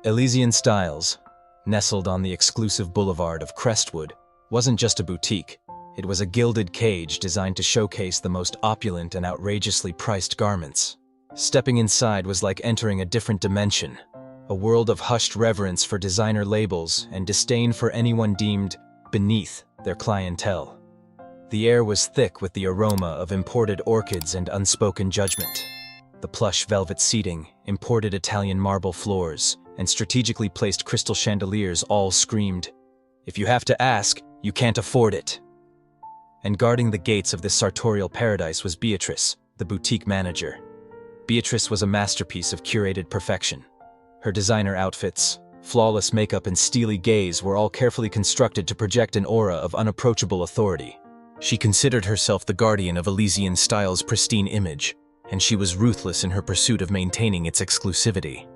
Elysian Styles, nestled on the exclusive boulevard of Crestwood, wasn't just a boutique. It was a gilded cage designed to showcase the most opulent and outrageously priced garments. Stepping inside was like entering a different dimension, a world of hushed reverence for designer labels and disdain for anyone deemed beneath their clientele. The air was thick with the aroma of imported orchids and unspoken judgment. The plush velvet seating, imported Italian marble floors, and strategically placed crystal chandeliers all screamed, "If you have to ask, you can't afford it." And guarding the gates of this sartorial paradise was Beatrice, the boutique manager. Beatrice was a masterpiece of curated perfection. Her designer outfits, flawless makeup and steely gaze were all carefully constructed to project an aura of unapproachable authority. She considered herself the guardian of Elysian Styles' pristine image, and she was ruthless in her pursuit of maintaining its exclusivity.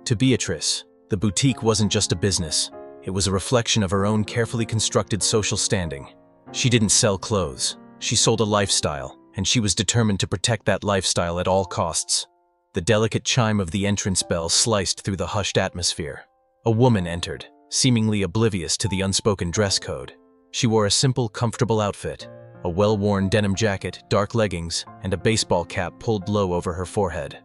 To Beatrice, the boutique wasn't just a business. It was a reflection of her own carefully constructed social standing. She didn't sell clothes. She sold a lifestyle, and she was determined to protect that lifestyle at all costs. The delicate chime of the entrance bell sliced through the hushed atmosphere. A woman entered, seemingly oblivious to the unspoken dress code. She wore a simple, comfortable outfit, a well-worn denim jacket, dark leggings, and a baseball cap pulled low over her forehead.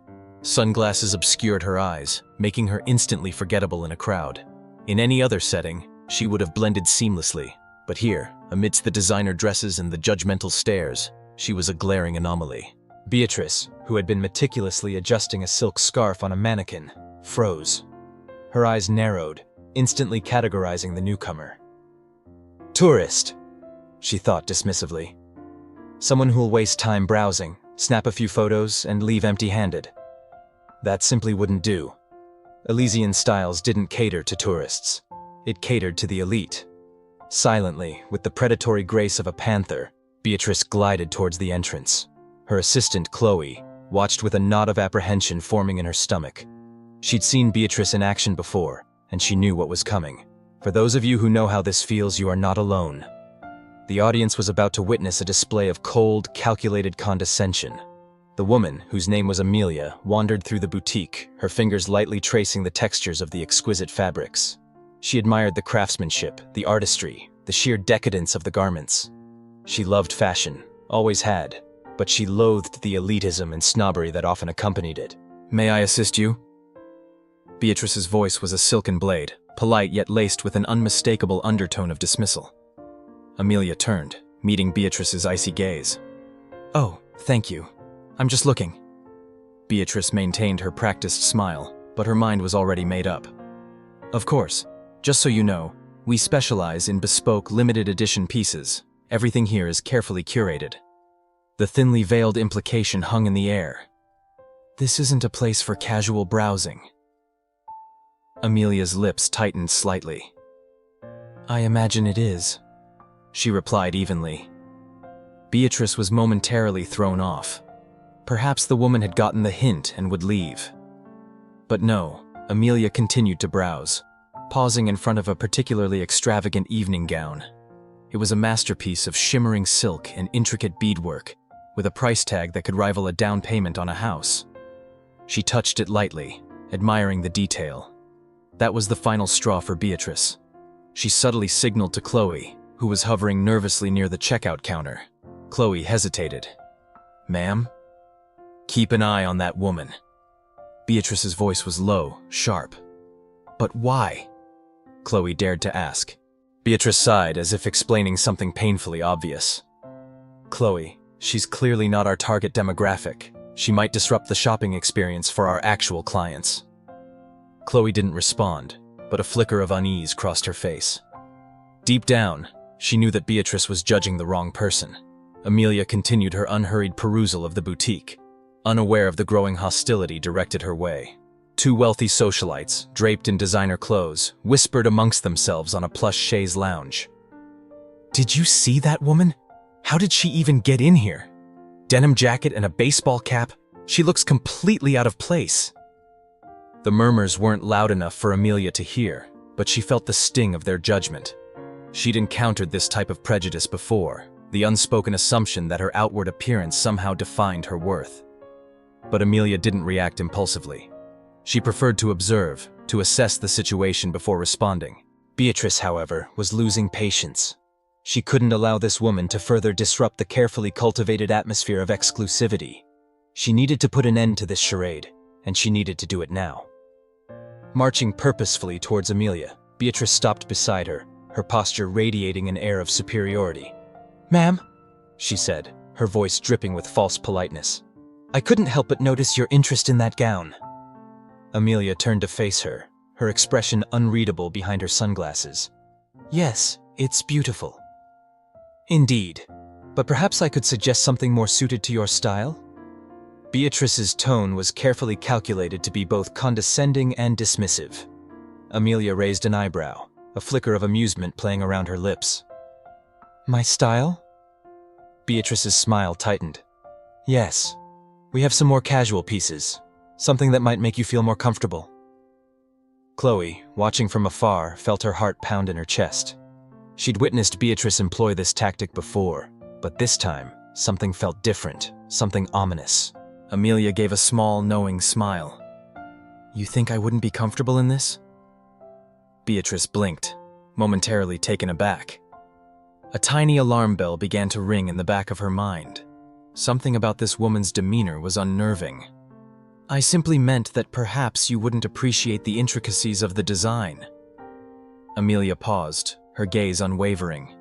Sunglasses obscured her eyes, making her instantly forgettable in a crowd. In any other setting, she would have blended seamlessly, but here, amidst the designer dresses and the judgmental stares, she was a glaring anomaly. Beatrice, who had been meticulously adjusting a silk scarf on a mannequin, froze. Her eyes narrowed, instantly categorizing the newcomer. "Tourist," she thought dismissively. "Someone who'll waste time browsing, snap a few photos, and leave empty-handed." That simply wouldn't do. Elysian Styles didn't cater to tourists. It catered to the elite. Silently, with the predatory grace of a panther, Beatrice glided towards the entrance. Her assistant, Chloe, watched with a knot of apprehension forming in her stomach. She'd seen Beatrice in action before, and she knew what was coming. For those of you who know how this feels, you are not alone. The audience was about to witness a display of cold, calculated condescension. The woman, whose name was Amelia, wandered through the boutique, her fingers lightly tracing the textures of the exquisite fabrics. She admired the craftsmanship, the artistry, the sheer decadence of the garments. She loved fashion, always had, but she loathed the elitism and snobbery that often accompanied it. "May I assist you?" Beatrice's voice was a silken blade, polite yet laced with an unmistakable undertone of dismissal. Amelia turned, meeting Beatrice's icy gaze. "Oh, thank you. I'm just looking." Beatrice maintained her practiced smile, but her mind was already made up. "Of course. Just so you know, we specialize in bespoke limited edition pieces. Everything here is carefully curated." The thinly veiled implication hung in the air. "This isn't a place for casual browsing." Amelia's lips tightened slightly. "I imagine it is," she replied evenly. Beatrice was momentarily thrown off. Perhaps the woman had gotten the hint and would leave. But no, Amelia continued to browse, pausing in front of a particularly extravagant evening gown. It was a masterpiece of shimmering silk and intricate beadwork, with a price tag that could rival a down payment on a house. She touched it lightly, admiring the detail. That was the final straw for Beatrice. She subtly signaled to Chloe, who was hovering nervously near the checkout counter. Chloe hesitated. "Ma'am?" "Keep an eye on that woman." Beatrice's voice was low, sharp. "But why?" Chloe dared to ask. Beatrice sighed as if explaining something painfully obvious. "Chloe, she's clearly not our target demographic. She might disrupt the shopping experience for our actual clients." Chloe didn't respond, but a flicker of unease crossed her face. Deep down, she knew that Beatrice was judging the wrong person. Amelia continued her unhurried perusal of the boutique, unaware of the growing hostility directed her way. Two wealthy socialites, draped in designer clothes, whispered amongst themselves on a plush chaise lounge. "Did you see that woman? How did she even get in here? Denim jacket and a baseball cap? She looks completely out of place." The murmurs weren't loud enough for Amelia to hear, but she felt the sting of their judgment. She'd encountered this type of prejudice before, the unspoken assumption that her outward appearance somehow defined her worth. But Amelia didn't react impulsively. She preferred to observe, to assess the situation before responding. Beatrice, however, was losing patience. She couldn't allow this woman to further disrupt the carefully cultivated atmosphere of exclusivity. She needed to put an end to this charade, and she needed to do it now. Marching purposefully towards Amelia, Beatrice stopped beside her, her posture radiating an air of superiority. "Ma'am," she said, her voice dripping with false politeness. "I couldn't help but notice your interest in that gown." Amelia turned to face her, her expression unreadable behind her sunglasses. "Yes, it's beautiful." "Indeed, but perhaps I could suggest something more suited to your style?" Beatrice's tone was carefully calculated to be both condescending and dismissive. Amelia raised an eyebrow, a flicker of amusement playing around her lips. "My style?" Beatrice's smile tightened. "Yes, we have some more casual pieces, something that might make you feel more comfortable." Chloe, watching from afar, felt her heart pound in her chest. She'd witnessed Beatrice employ this tactic before, but this time, something felt different, something ominous. Amelia gave a small, knowing smile. "You think I wouldn't be comfortable in this?" Beatrice blinked, momentarily taken aback. A tiny alarm bell began to ring in the back of her mind. Something about this woman's demeanor was unnerving. "I simply meant that perhaps you wouldn't appreciate the intricacies of the design." Amelia paused, her gaze unwavering.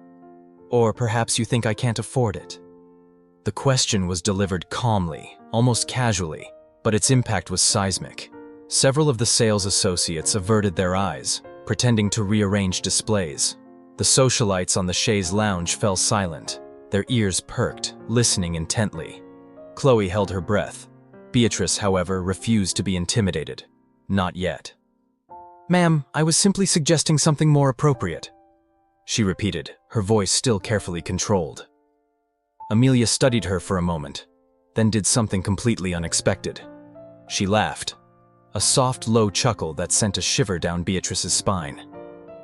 "Or perhaps you think I can't afford it." The question was delivered calmly, almost casually, but its impact was seismic. Several of the sales associates averted their eyes, pretending to rearrange displays. The socialites on the chaise lounge fell silent, their ears perked, listening intently. Chloe held her breath. Beatrice, however, refused to be intimidated. Not yet. "Ma'am, I was simply suggesting something more appropriate," she repeated, her voice still carefully controlled. Amelia studied her for a moment, then did something completely unexpected. She laughed, a soft, low chuckle that sent a shiver down Beatrice's spine.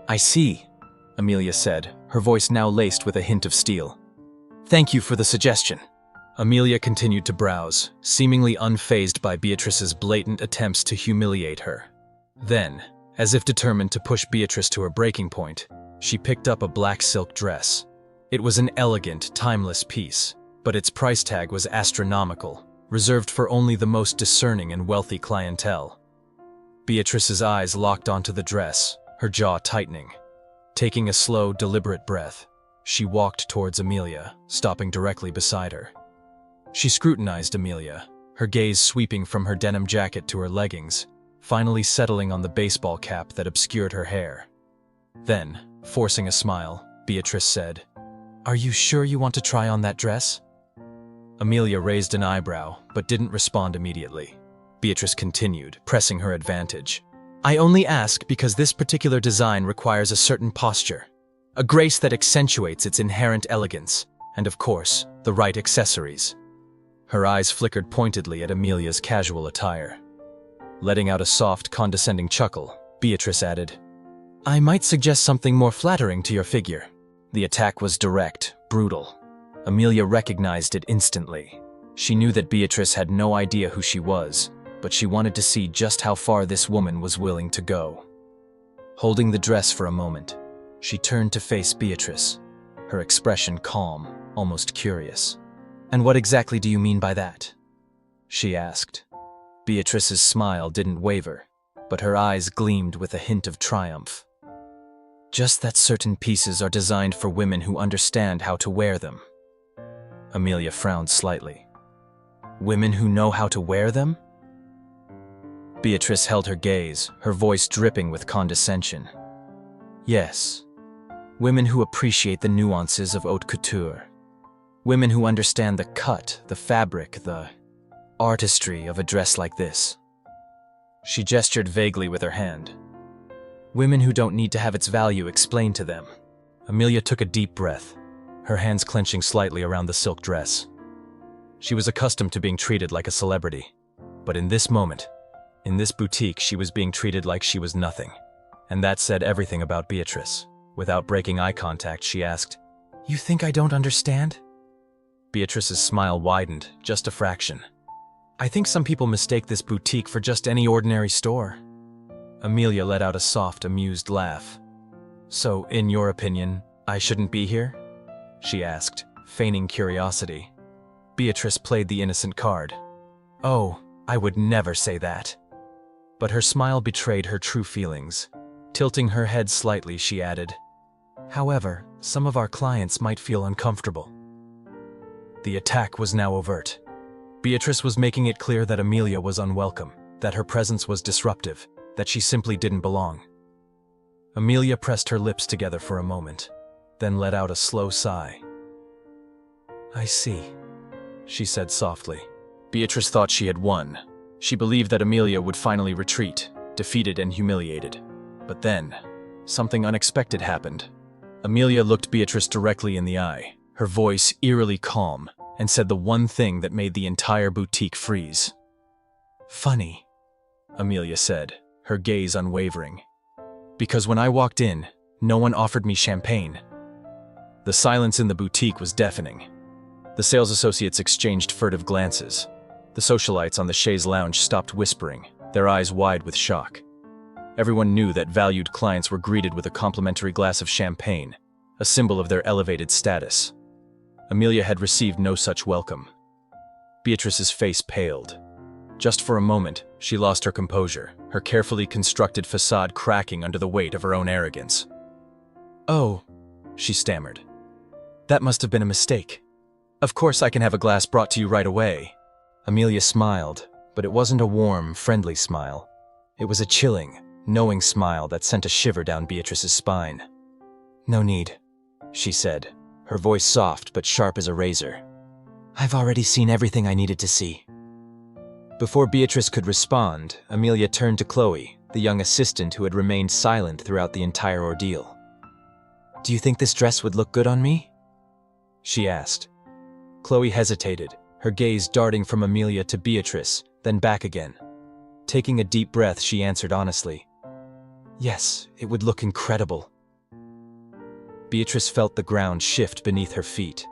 "I see," Amelia said, her voice now laced with a hint of steel. "Thank you for the suggestion." Amelia continued to browse, seemingly unfazed by Beatrice's blatant attempts to humiliate her. Then, as if determined to push Beatrice to her breaking point, she picked up a black silk dress. It was an elegant, timeless piece, but its price tag was astronomical, reserved for only the most discerning and wealthy clientele. Beatrice's eyes locked onto the dress, her jaw tightening. Taking a slow, deliberate breath, she walked towards Amelia, stopping directly beside her. She scrutinized Amelia, her gaze sweeping from her denim jacket to her leggings, finally settling on the baseball cap that obscured her hair. Then, forcing a smile, Beatrice said, "Are you sure you want to try on that dress?" Amelia raised an eyebrow, but didn't respond immediately. Beatrice continued, pressing her advantage. "I only ask because this particular design requires a certain posture, a grace that accentuates its inherent elegance, and of course, the right accessories." Her eyes flickered pointedly at Amelia's casual attire. Letting out a soft, condescending chuckle, Beatrice added, "I might suggest something more flattering to your figure." The attack was direct, brutal. Amelia recognized it instantly. She knew that Beatrice had no idea who she was, but she wanted to see just how far this woman was willing to go. Holding the dress for a moment, she turned to face Beatrice, her expression calm, almost curious. "And what exactly do you mean by that?" she asked. Beatrice's smile didn't waver, but her eyes gleamed with a hint of triumph. "Just that certain pieces are designed for women who understand how to wear them." Amelia frowned slightly. "Women who know how to wear them?" Beatrice held her gaze, her voice dripping with condescension. "Yes. Women who appreciate the nuances of haute couture. Women who understand the cut, the fabric, the artistry of a dress like this." She gestured vaguely with her hand. "Women who don't need to have its value explained to them." Amelia took a deep breath, her hands clenching slightly around the silk dress. She was accustomed to being treated like a celebrity, but in this moment, in this boutique, she was being treated like she was nothing. And that said everything about Beatrice. Without breaking eye contact, she asked, "You think I don't understand?" Beatrice's smile widened, just a fraction. "I think some people mistake this boutique for just any ordinary store." Amelia let out a soft, amused laugh. "So, in your opinion, I shouldn't be here?" she asked, feigning curiosity. Beatrice played the innocent card. "Oh, I would never say that." But her smile betrayed her true feelings. Tilting her head slightly, she added, "However, some of our clients might feel uncomfortable." The attack was now overt. Beatrice was making it clear that Amelia was unwelcome, that her presence was disruptive, that she simply didn't belong. Amelia pressed her lips together for a moment, then let out a slow sigh. "I see," she said softly. Beatrice thought she had won. She believed that Amelia would finally retreat, defeated and humiliated. But then, something unexpected happened. Amelia looked Beatrice directly in the eye, her voice eerily calm, and said the one thing that made the entire boutique freeze. "Funny," Amelia said, her gaze unwavering. "Because when I walked in, no one offered me champagne." The silence in the boutique was deafening. The sales associates exchanged furtive glances. The socialites on the chaise lounge stopped whispering, their eyes wide with shock. Everyone knew that valued clients were greeted with a complimentary glass of champagne, a symbol of their elevated status. Amelia had received no such welcome. Beatrice's face paled. Just for a moment, she lost her composure, her carefully constructed facade cracking under the weight of her own arrogance. "Oh," she stammered. "That must have been a mistake. Of course I can have a glass brought to you right away." Amelia smiled, but it wasn't a warm, friendly smile. It was a chilling, knowing smile that sent a shiver down Beatrice's spine. "No need," she said, her voice soft but sharp as a razor. "I've already seen everything I needed to see." Before Beatrice could respond, Amelia turned to Chloe, the young assistant who had remained silent throughout the entire ordeal. "Do you think this dress would look good on me?" she asked. Chloe hesitated, her gaze darting from Amelia to Beatrice, then back again. Taking a deep breath, she answered honestly, "Yes, it would look incredible." Beatrice felt the ground shift beneath her feet.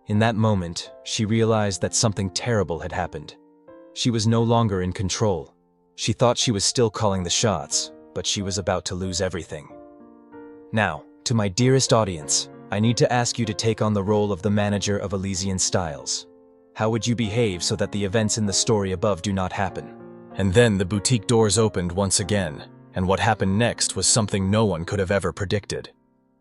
In that moment, she realized that something terrible had happened. She was no longer in control. She thought she was still calling the shots, but she was about to lose everything. "Now, to my dearest audience, I need to ask you to take on the role of the manager of Elysian Styles. How would you behave so that the events in the story above do not happen?" And then the boutique doors opened once again, and what happened next was something no one could have ever predicted.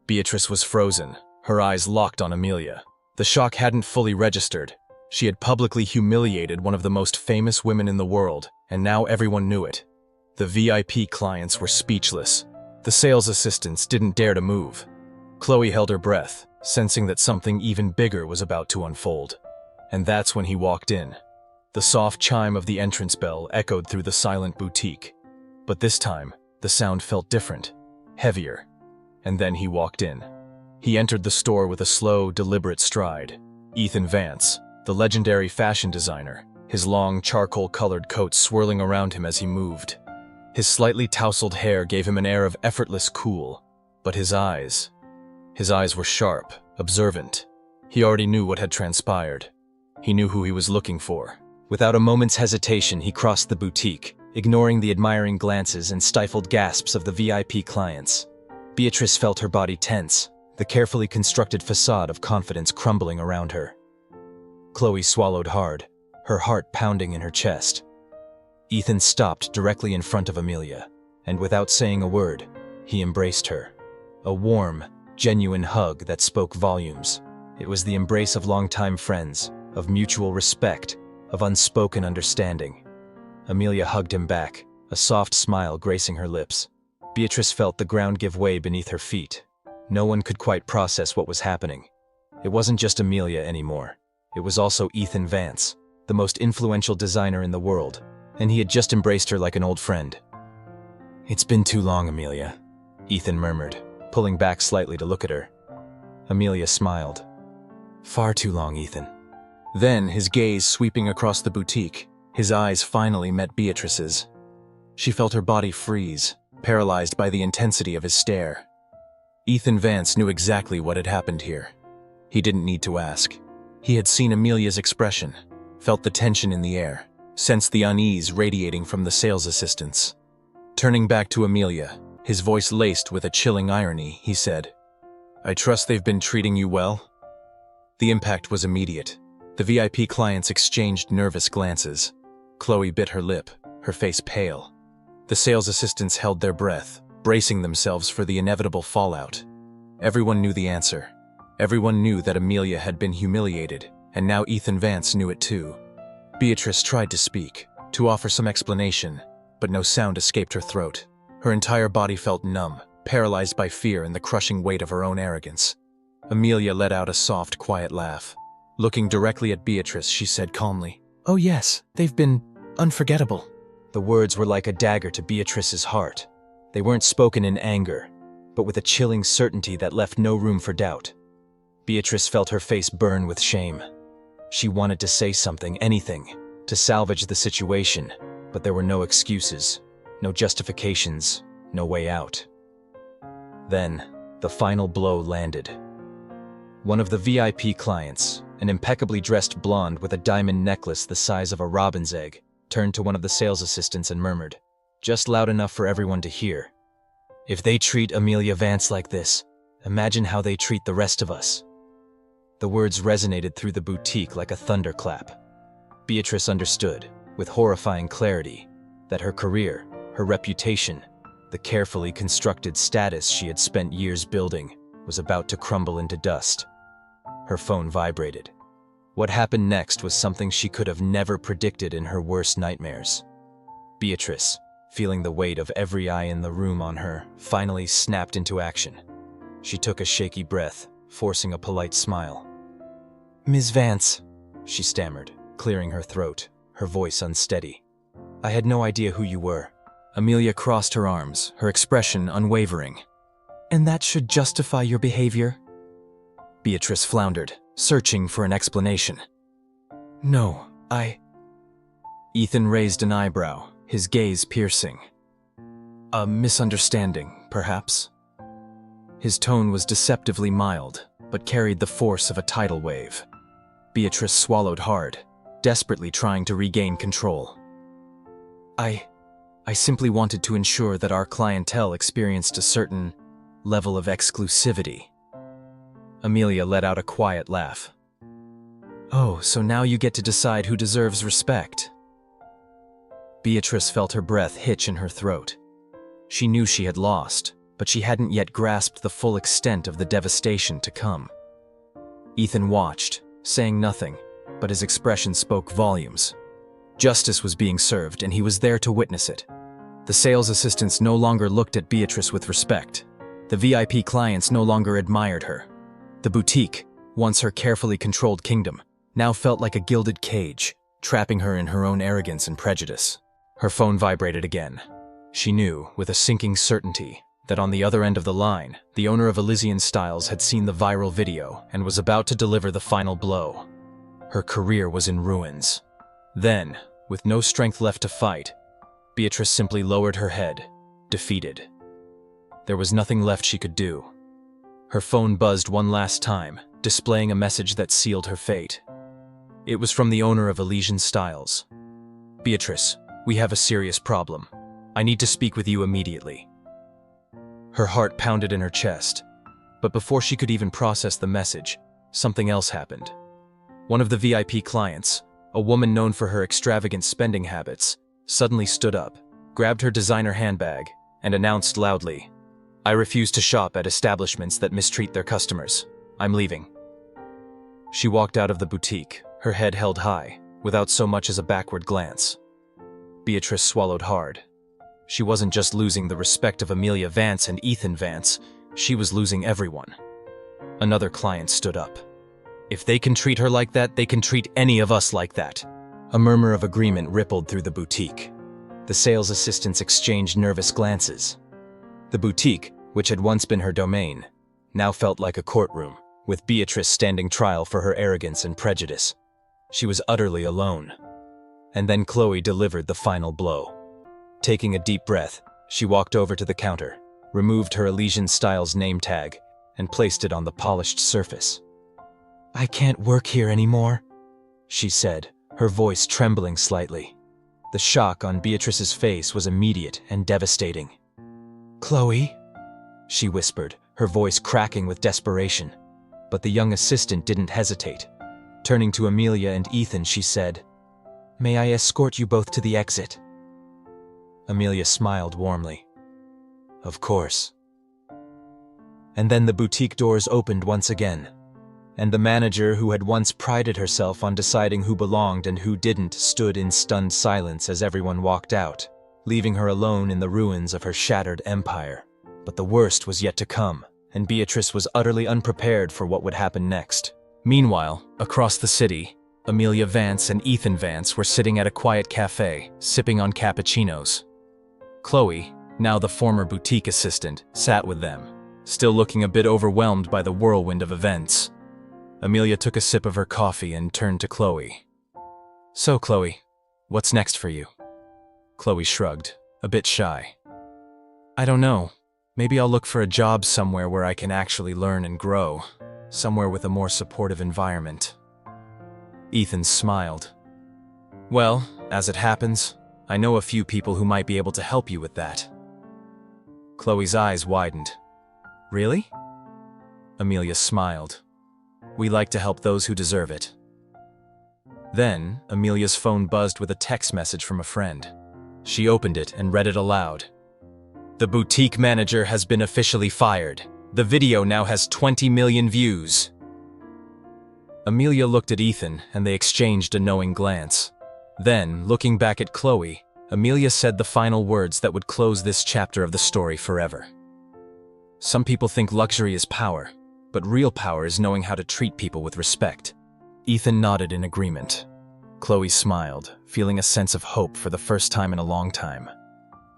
Beatrice was frozen, her eyes locked on Amelia. The shock hadn't fully registered. She had publicly humiliated one of the most famous women in the world, and now everyone knew it. The VIP clients were speechless. The sales assistants didn't dare to move. Chloe held her breath, sensing that something even bigger was about to unfold. And that's when he walked in. The soft chime of the entrance bell echoed through the silent boutique. But this time, the sound felt different, heavier. And then he walked in. He entered the store with a slow, deliberate stride. Ethan Vance, the legendary fashion designer, his long, charcoal-colored coat swirling around him as he moved. His slightly tousled hair gave him an air of effortless cool, but his eyes were sharp, observant. He already knew what had transpired. He knew who he was looking for. Without a moment's hesitation, he crossed the boutique, ignoring the admiring glances and stifled gasps of the VIP clients. Beatrice felt her body tense, the carefully constructed facade of confidence crumbling around her. Chloe swallowed hard, her heart pounding in her chest. Ethan stopped directly in front of Amelia, and without saying a word, he embraced her. A warm, genuine hug that spoke volumes. It was the embrace of longtime friends, of mutual respect, of unspoken understanding. Amelia hugged him back, a soft smile gracing her lips. Beatrice felt the ground give way beneath her feet. No one could quite process what was happening. It wasn't just Amelia anymore. It was also Ethan Vance, the most influential designer in the world, and he had just embraced her like an old friend. "It's been too long, Amelia," Ethan murmured, pulling back slightly to look at her. Amelia smiled. "Far too long, Ethan." Then, his gaze sweeping across the boutique, his eyes finally met Beatrice's. She felt her body freeze, paralyzed by the intensity of his stare. Ethan Vance knew exactly what had happened here. He didn't need to ask. He had seen Amelia's expression, felt the tension in the air, sensed the unease radiating from the sales assistants. Turning back to Amelia, his voice laced with a chilling irony, he said, "I trust they've been treating you well?" The impact was immediate. The VIP clients exchanged nervous glances. Chloe bit her lip, her face pale. The sales assistants held their breath, bracing themselves for the inevitable fallout. Everyone knew the answer. Everyone knew that Amelia had been humiliated, and now Ethan Vance knew it too. Beatrice tried to speak, to offer some explanation, but no sound escaped her throat. Her entire body felt numb, paralyzed by fear and the crushing weight of her own arrogance. Amelia let out a soft, quiet laugh. Looking directly at Beatrice, she said calmly, "Oh yes, they've been unforgettable." The words were like a dagger to Beatrice's heart. They weren't spoken in anger, but with a chilling certainty that left no room for doubt. Beatrice felt her face burn with shame. She wanted to say something, anything, to salvage the situation, but there were no excuses, no justifications, no way out. Then, the final blow landed. One of the VIP clients, an impeccably dressed blonde with a diamond necklace the size of a robin's egg, turned to one of the sales assistants and murmured, just loud enough for everyone to hear, "If they treat Amelia Vance like this, imagine how they treat the rest of us." The words resonated through the boutique like a thunderclap. Beatrice understood, with horrifying clarity, that her career, her reputation, the carefully constructed status she had spent years building, was about to crumble into dust. Her phone vibrated. What happened next was something she could have never predicted in her worst nightmares. Beatrice, feeling the weight of every eye in the room on her, finally snapped into action. She took a shaky breath, forcing a polite smile. "Ms. Vance," she stammered, clearing her throat, her voice unsteady. "I had no idea who you were." Amelia crossed her arms, her expression unwavering. "And that should justify your behavior?" Beatrice floundered, searching for an explanation. "No, Ethan raised an eyebrow, his gaze piercing. "A misunderstanding, perhaps?" His tone was deceptively mild, but carried the force of a tidal wave. Beatrice swallowed hard, desperately trying to regain control. I simply wanted to ensure that our clientele experienced a certain level of exclusivity." Amelia let out a quiet laugh. "Oh, so now you get to decide who deserves respect." Beatrice felt her breath hitch in her throat. She knew she had lost, but she hadn't yet grasped the full extent of the devastation to come. Ethan watched, saying nothing, but his expression spoke volumes. Justice was being served, and he was there to witness it. The sales assistants no longer looked at Beatrice with respect. The VIP clients no longer admired her. The boutique, once her carefully controlled kingdom, now felt like a gilded cage, trapping her in her own arrogance and prejudice. Her phone vibrated again. She knew, with a sinking certainty, that on the other end of the line, the owner of Elysian Styles had seen the viral video and was about to deliver the final blow. Her career was in ruins. Then, with no strength left to fight, Beatrice simply lowered her head, defeated. There was nothing left she could do. Her phone buzzed one last time, displaying a message that sealed her fate. It was from the owner of Elysian Styles. "Beatrice, we have a serious problem. I need to speak with you immediately." Her heart pounded in her chest, but before she could even process the message, something else happened. One of the VIP clients, a woman known for her extravagant spending habits, suddenly stood up, grabbed her designer handbag, and announced loudly, "I refuse to shop at establishments that mistreat their customers. I'm leaving." She walked out of the boutique, her head held high, without so much as a backward glance. Beatrice swallowed hard. She wasn't just losing the respect of Amelia Vance and Ethan Vance, she was losing everyone. Another client stood up. "If they can treat her like that, they can treat any of us like that." A murmur of agreement rippled through the boutique. The sales assistants exchanged nervous glances. The boutique, which had once been her domain, now felt like a courtroom, with Beatrice standing trial for her arrogance and prejudice. She was utterly alone. And then Chloe delivered the final blow. Taking a deep breath, she walked over to the counter, removed her Elysian Styles name tag, and placed it on the polished surface. "I can't work here anymore," she said, her voice trembling slightly. The shock on Beatrice's face was immediate and devastating. "Chloe?" she whispered, her voice cracking with desperation. But the young assistant didn't hesitate. Turning to Amelia and Ethan, she said, "May I escort you both to the exit?" Amelia smiled warmly. "Of course." And then the boutique doors opened once again, and the manager, who had once prided herself on deciding who belonged and who didn't, stood in stunned silence as everyone walked out, leaving her alone in the ruins of her shattered empire. But the worst was yet to come, and Beatrice was utterly unprepared for what would happen next. Meanwhile, across the city, Amelia Vance and Ethan Vance were sitting at a quiet cafe, sipping on cappuccinos. Chloe, now the former boutique assistant, sat with them, still looking a bit overwhelmed by the whirlwind of events. Amelia took a sip of her coffee and turned to Chloe. "So, Chloe, what's next for you?" Chloe shrugged, a bit shy. "I don't know. Maybe I'll look for a job somewhere where I can actually learn and grow, somewhere with a more supportive environment." Ethan smiled. "Well, as it happens, I know a few people who might be able to help you with that." Chloe's eyes widened. "Really?" Amelia smiled. "We like to help those who deserve it." Then, Amelia's phone buzzed with a text message from a friend. She opened it and read it aloud. "The boutique manager has been officially fired. The video now has 20 million views." Amelia looked at Ethan, and they exchanged a knowing glance. Then, looking back at Chloe, Amelia said the final words that would close this chapter of the story forever. "Some people think luxury is power, but real power is knowing how to treat people with respect." Ethan nodded in agreement. Chloe smiled, feeling a sense of hope for the first time in a long time.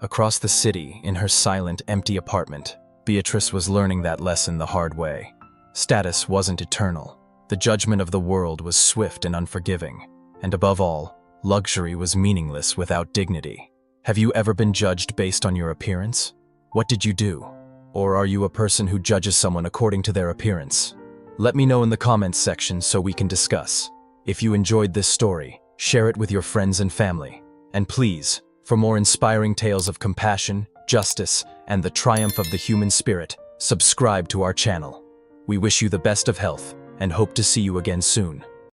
Across the city, in her silent, empty apartment, Beatrice was learning that lesson the hard way. Status wasn't eternal. The judgment of the world was swift and unforgiving. And above all, luxury was meaningless without dignity. Have you ever been judged based on your appearance? What did you do? Or are you a person who judges someone according to their appearance? Let me know in the comments section so we can discuss. If you enjoyed this story, share it with your friends and family. And please, for more inspiring tales of compassion, justice, and the triumph of the human spirit, subscribe to our channel. We wish you the best of health and hope to see you again soon.